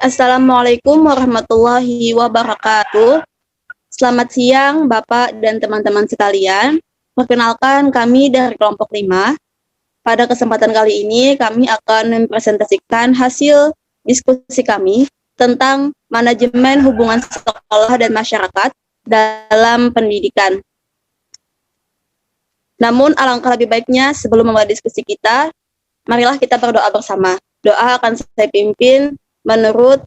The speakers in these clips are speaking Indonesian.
Assalamualaikum warahmatullahi wabarakatuh. Selamat siang Bapak dan teman-teman sekalian. Perkenalkan kami dari kelompok 5. Pada kesempatan kali ini kami akan mempresentasikan hasil diskusi kami tentang manajemen hubungan sekolah dan masyarakat dalam pendidikan. Namun alangkah lebih baiknya sebelum memulai diskusi kita, marilah kita berdoa bersama. Doa akan saya pimpin menurut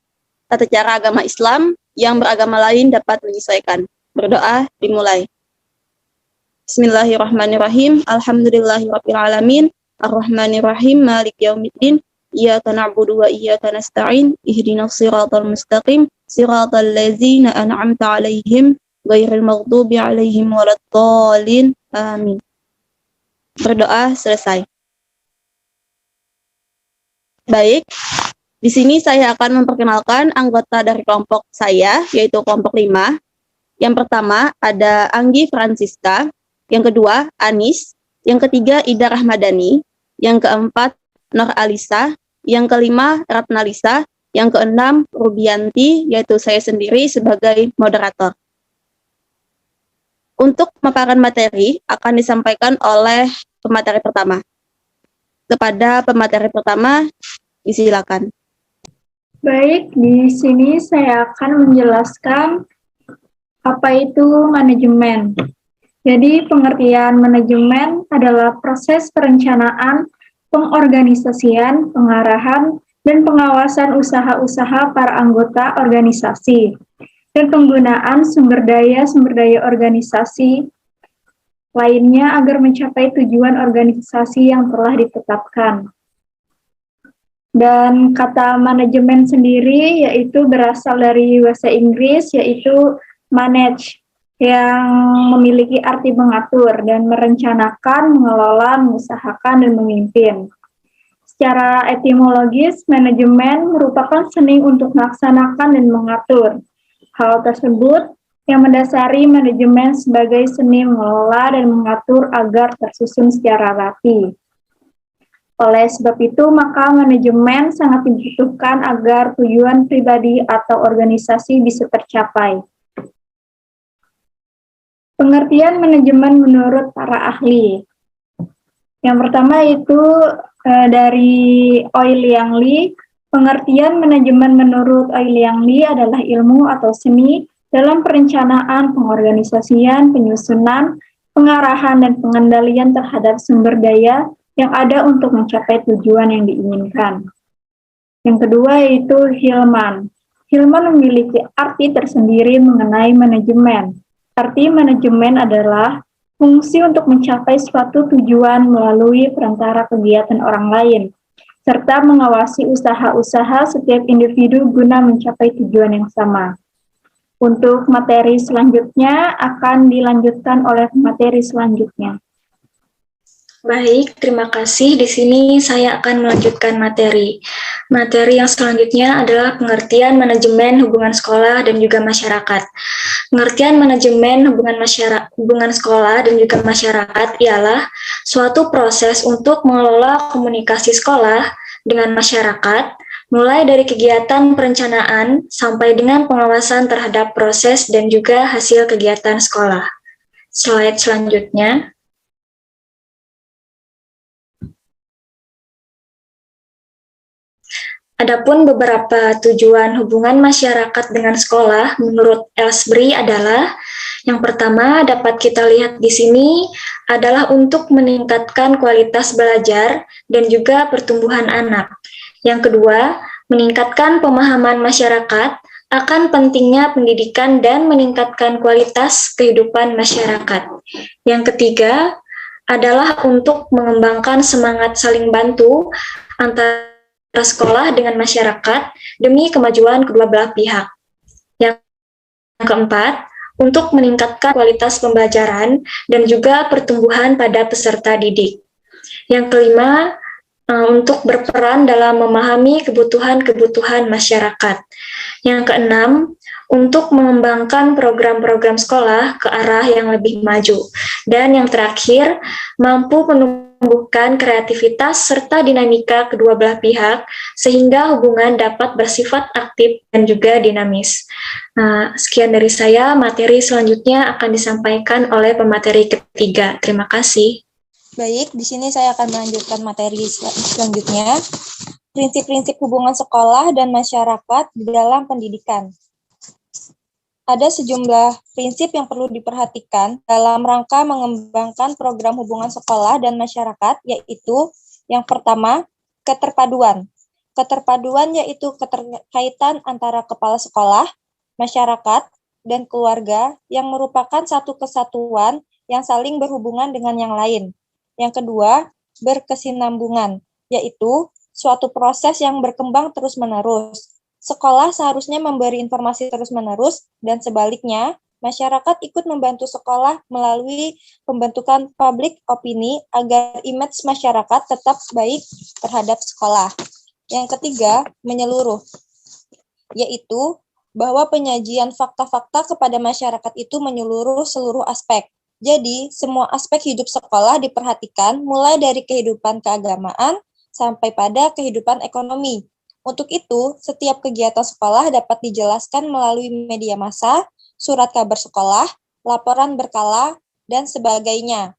tata cara agama Islam yang beragama lain dapat menyesuaikan. Berdoa dimulai. Bismillahirrahmanirrahim. Alhamdulillahirabbil alamin. Arrahmanirrahim. Maliki yaumiddin. Iyyaka na'budu wa iyyaka nasta'in. Ihdinas siratal mustaqim. Siratal ladzina an'amta 'alaihim ghairil maghdubi 'alaihim waladdallin. Amin. Berdoa selesai. Baik, di sini saya akan memperkenalkan anggota dari kelompok saya, yaitu kelompok 5. Yang pertama ada Anggi Francisca, yang kedua Anis, yang ketiga Ida Rahmadani, yang keempat Nur Alisa, yang kelima Ratnalisa, yang keenam Rubianti, yaitu saya sendiri sebagai moderator. Untuk pemaparan materi akan disampaikan oleh pemateri pertama. Kepada pemateri pertama, disilakan. Baik, di sini saya akan menjelaskan apa itu manajemen. Jadi, pengertian manajemen adalah proses perencanaan, pengorganisasian, pengarahan, dan pengawasan usaha-usaha para anggota organisasi, dan penggunaan sumber daya organisasi lainnya agar mencapai tujuan organisasi yang telah ditetapkan. Dan kata manajemen sendiri yaitu berasal dari bahasa Inggris yaitu manage, yang memiliki arti mengatur dan merencanakan, mengelola, mengusahakan, dan memimpin. Secara etimologis, manajemen merupakan seni untuk melaksanakan dan mengatur. Hal tersebut yang mendasari manajemen sebagai seni mengelola dan mengatur agar tersusun secara rapi. Oleh sebab itu, maka manajemen sangat dibutuhkan agar tujuan pribadi atau organisasi bisa tercapai. Pengertian manajemen menurut para ahli. Yang pertama itu dari Oi Liang Li. Pengertian manajemen menurut Oi Liang Li adalah ilmu atau seni dalam perencanaan, pengorganisasian, penyusunan, pengarahan, dan pengendalian terhadap sumber daya yang ada untuk mencapai tujuan yang diinginkan. Yang kedua yaitu Hillman. Hillman memiliki arti tersendiri mengenai manajemen. Arti manajemen adalah fungsi untuk mencapai suatu tujuan melalui perantara kegiatan orang lain, serta mengawasi usaha-usaha setiap individu guna mencapai tujuan yang sama. Untuk materi selanjutnya akan dilanjutkan oleh materi selanjutnya. Baik, terima kasih. Di sini saya akan melanjutkan materi. Materi yang selanjutnya adalah pengertian manajemen hubungan sekolah dan juga masyarakat. Pengertian manajemen hubungan sekolah dan juga masyarakat ialah suatu proses untuk mengelola komunikasi sekolah dengan masyarakat, mulai dari kegiatan perencanaan sampai dengan pengawasan terhadap proses dan juga hasil kegiatan sekolah. Slide selanjutnya. Adapun beberapa tujuan hubungan masyarakat dengan sekolah menurut Ellsbury adalah yang pertama dapat kita lihat di sini adalah untuk meningkatkan kualitas belajar dan juga pertumbuhan anak. Yang kedua, meningkatkan pemahaman masyarakat akan pentingnya pendidikan dan meningkatkan kualitas kehidupan masyarakat. Yang ketiga adalah untuk mengembangkan semangat saling bantu antara sekolah dengan masyarakat demi kemajuan kedua belah pihak. Yang keempat, untuk meningkatkan kualitas pembelajaran dan juga pertumbuhan pada peserta didik. Yang kelima, untuk berperan dalam memahami kebutuhan-kebutuhan masyarakat. Yang keenam, untuk mengembangkan program-program sekolah ke arah yang lebih maju. Dan yang terakhir, mampu menumbuhkan kreativitas serta dinamika kedua belah pihak, sehingga hubungan dapat bersifat aktif dan juga dinamis. Nah, sekian dari saya, materi selanjutnya akan disampaikan oleh pemateri ketiga. Terima kasih. Baik, di sini saya akan melanjutkan materi selanjutnya. Prinsip-prinsip hubungan sekolah dan masyarakat di dalam pendidikan. Ada sejumlah prinsip yang perlu diperhatikan dalam rangka mengembangkan program hubungan sekolah dan masyarakat, yaitu yang pertama, keterpaduan. Keterpaduan yaitu keterkaitan antara kepala sekolah, masyarakat, dan keluarga yang merupakan satu kesatuan yang saling berhubungan dengan yang lain. Yang kedua, berkesinambungan, yaitu suatu proses yang berkembang terus-menerus. Sekolah seharusnya memberi informasi terus-menerus, dan sebaliknya, masyarakat ikut membantu sekolah melalui pembentukan public opini agar image masyarakat tetap baik terhadap sekolah. Yang ketiga, menyeluruh, yaitu bahwa penyajian fakta-fakta kepada masyarakat itu menyeluruh seluruh aspek. Jadi, semua aspek hidup sekolah diperhatikan mulai dari kehidupan keagamaan sampai pada kehidupan ekonomi. Untuk itu, setiap kegiatan sekolah dapat dijelaskan melalui media massa, surat kabar sekolah, laporan berkala, dan sebagainya.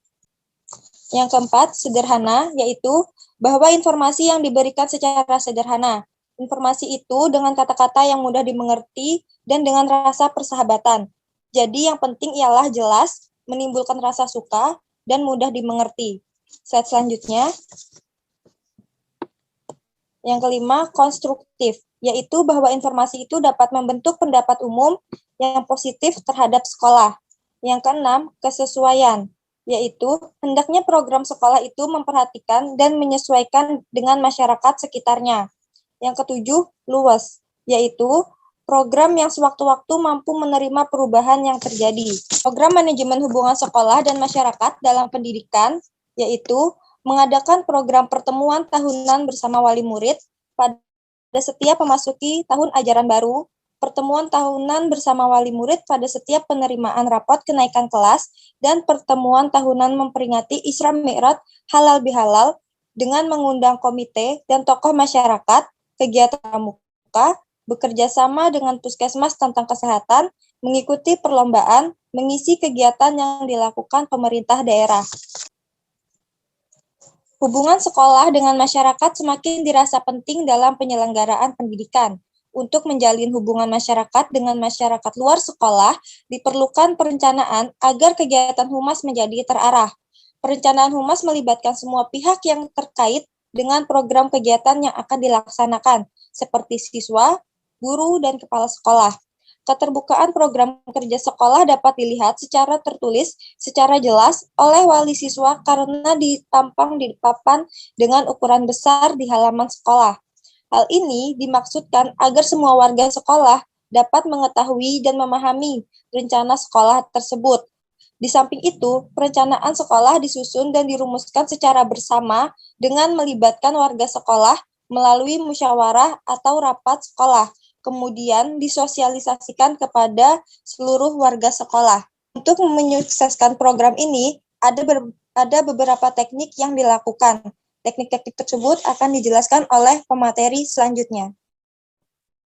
Yang keempat, sederhana, yaitu bahwa informasi yang diberikan secara sederhana. Informasi itu dengan kata-kata yang mudah dimengerti dan dengan rasa persahabatan. Jadi yang penting ialah jelas, menimbulkan rasa suka, dan mudah dimengerti. Slide selanjutnya. Yang kelima, konstruktif, yaitu bahwa informasi itu dapat membentuk pendapat umum yang positif terhadap sekolah. Yang keenam, kesesuaian, yaitu hendaknya program sekolah itu memperhatikan dan menyesuaikan dengan masyarakat sekitarnya. Yang ketujuh, luas, yaitu program yang sewaktu-waktu mampu menerima perubahan yang terjadi. Program manajemen hubungan sekolah dan masyarakat dalam pendidikan, yaitu mengadakan program pertemuan tahunan bersama wali murid pada setiap memasuki tahun ajaran baru, pertemuan tahunan bersama wali murid pada setiap penerimaan rapot kenaikan kelas, dan pertemuan tahunan memperingati Isra Mi'raj halal bihalal dengan mengundang komite dan tokoh masyarakat, kegiatan pramuka, bekerja sama dengan puskesmas tentang kesehatan, mengikuti perlombaan, mengisi kegiatan yang dilakukan pemerintah daerah. Hubungan sekolah dengan masyarakat semakin dirasa penting dalam penyelenggaraan pendidikan. Untuk menjalin hubungan masyarakat dengan masyarakat luar sekolah, diperlukan perencanaan agar kegiatan humas menjadi terarah. Perencanaan humas melibatkan semua pihak yang terkait dengan program kegiatan yang akan dilaksanakan, seperti siswa, guru, dan kepala sekolah. Keterbukaan program kerja sekolah dapat dilihat secara tertulis, secara jelas oleh wali siswa karena ditampang di papan dengan ukuran besar di halaman sekolah. Hal ini dimaksudkan agar semua warga sekolah dapat mengetahui dan memahami rencana sekolah tersebut. Di samping itu, perencanaan sekolah disusun dan dirumuskan secara bersama dengan melibatkan warga sekolah melalui musyawarah atau rapat sekolah, kemudian disosialisasikan kepada seluruh warga sekolah. Untuk menyukseskan program ini, ada beberapa teknik yang dilakukan. Teknik-teknik tersebut akan dijelaskan oleh pemateri selanjutnya.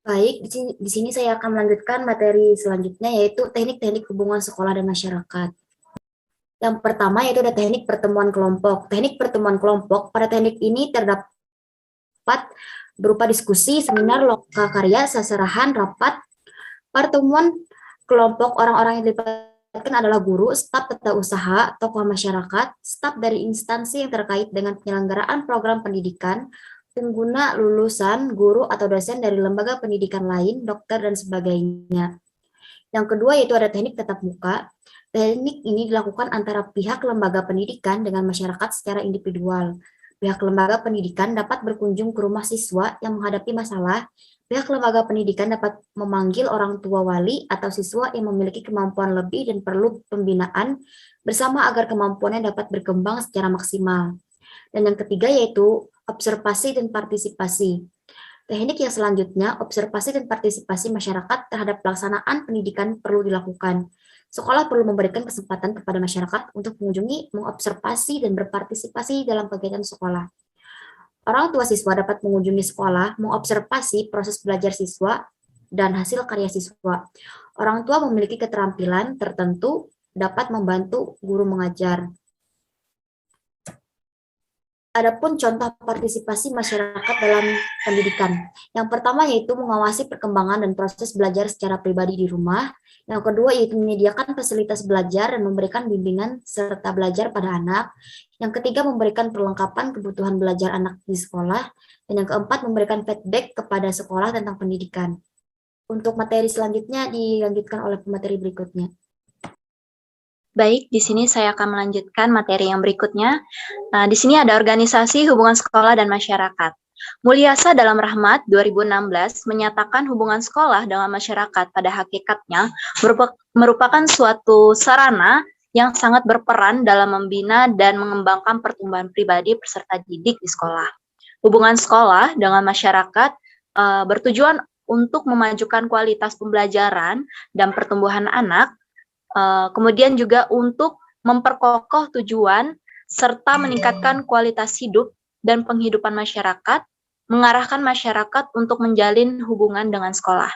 Baik, di sini saya akan melanjutkan materi selanjutnya, yaitu teknik-teknik hubungan sekolah dan masyarakat. Yang pertama yaitu ada teknik pertemuan kelompok. Teknik pertemuan kelompok, pada teknik ini terdapat berupa diskusi, seminar, lokakarya, seserahan, rapat. Pertemuan kelompok orang-orang yang dilibatkan adalah guru, staf tata usaha, tokoh masyarakat, staf dari instansi yang terkait dengan penyelenggaraan program pendidikan, pengguna lulusan, guru atau dosen dari lembaga pendidikan lain, dokter, dan sebagainya. Yang kedua yaitu ada teknik tatap muka. Teknik ini dilakukan antara pihak lembaga pendidikan dengan masyarakat secara individual. Pihak lembaga pendidikan dapat berkunjung ke rumah siswa yang menghadapi masalah. Pihak lembaga pendidikan dapat memanggil orang tua wali atau siswa yang memiliki kemampuan lebih dan perlu pembinaan bersama agar kemampuannya dapat berkembang secara maksimal. Dan yang ketiga yaitu observasi dan partisipasi. Teknik yang selanjutnya, observasi dan partisipasi masyarakat terhadap pelaksanaan pendidikan perlu dilakukan. Sekolah perlu memberikan kesempatan kepada masyarakat untuk mengunjungi, mengobservasi, dan berpartisipasi dalam kegiatan sekolah. Orang tua siswa dapat mengunjungi sekolah, mengobservasi proses belajar siswa, dan hasil karya siswa. Orang tua memiliki keterampilan tertentu dapat membantu guru mengajar. Adapun contoh partisipasi masyarakat dalam pendidikan. Yang pertama yaitu mengawasi perkembangan dan proses belajar secara pribadi di rumah. Yang kedua yaitu menyediakan fasilitas belajar dan memberikan bimbingan serta belajar pada anak. Yang ketiga memberikan perlengkapan kebutuhan belajar anak di sekolah. Dan yang keempat memberikan feedback kepada sekolah tentang pendidikan. Untuk materi selanjutnya dilanjutkan oleh pemateri berikutnya. Baik, di sini saya akan melanjutkan materi yang berikutnya. Nah, di sini ada organisasi hubungan sekolah dan masyarakat. Mulyasa dalam Rahmat 2016 menyatakan hubungan sekolah dengan masyarakat pada hakikatnya merupakan suatu sarana yang sangat berperan dalam membina dan mengembangkan pertumbuhan pribadi peserta didik di sekolah. Hubungan sekolah dengan masyarakat bertujuan untuk memajukan kualitas pembelajaran dan pertumbuhan anak, kemudian juga untuk memperkokoh tujuan serta meningkatkan kualitas hidup dan penghidupan masyarakat, mengarahkan masyarakat untuk menjalin hubungan dengan sekolah.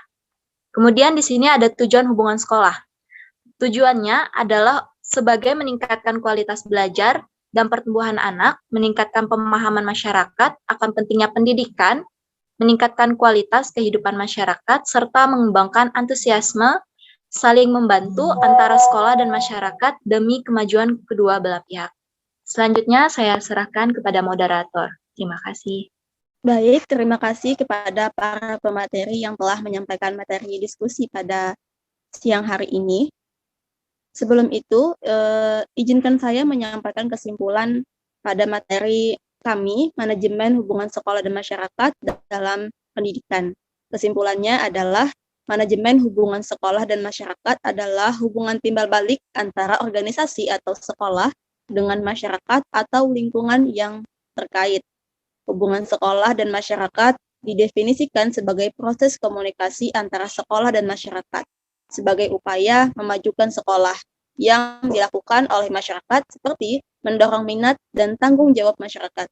Kemudian di sini ada tujuan hubungan sekolah. Tujuannya adalah sebagai meningkatkan kualitas belajar dan pertumbuhan anak, meningkatkan pemahaman masyarakat akan pentingnya pendidikan, meningkatkan kualitas kehidupan masyarakat, serta mengembangkan antusiasme saling membantu antara sekolah dan masyarakat demi kemajuan kedua belah pihak. Selanjutnya saya serahkan kepada moderator. Terima kasih. Baik, terima kasih kepada para pemateri yang telah menyampaikan materi diskusi pada siang hari ini. Sebelum itu, izinkan saya menyampaikan kesimpulan pada materi kami, manajemen hubungan sekolah dan masyarakat dalam pendidikan. Kesimpulannya adalah manajemen hubungan sekolah dan masyarakat adalah hubungan timbal balik antara organisasi atau sekolah dengan masyarakat atau lingkungan yang terkait. Hubungan sekolah dan masyarakat didefinisikan sebagai proses komunikasi antara sekolah dan masyarakat sebagai upaya memajukan sekolah yang dilakukan oleh masyarakat seperti mendorong minat dan tanggung jawab masyarakat.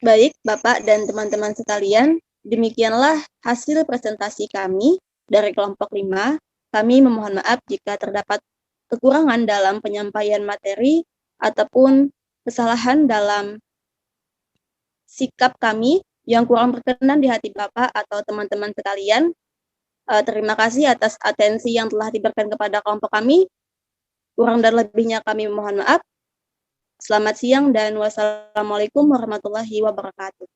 Baik, Bapak dan teman-teman sekalian, demikianlah hasil presentasi kami dari kelompok 5. Kami memohon maaf jika terdapat kekurangan dalam penyampaian materi ataupun kesalahan dalam sikap kami yang kurang berkenan di hati Bapak atau teman-teman sekalian. Terima kasih atas atensi yang telah diberikan kepada kelompok kami. Kurang dan lebihnya kami memohon maaf. Selamat siang dan wassalamualaikum warahmatullahi wabarakatuh.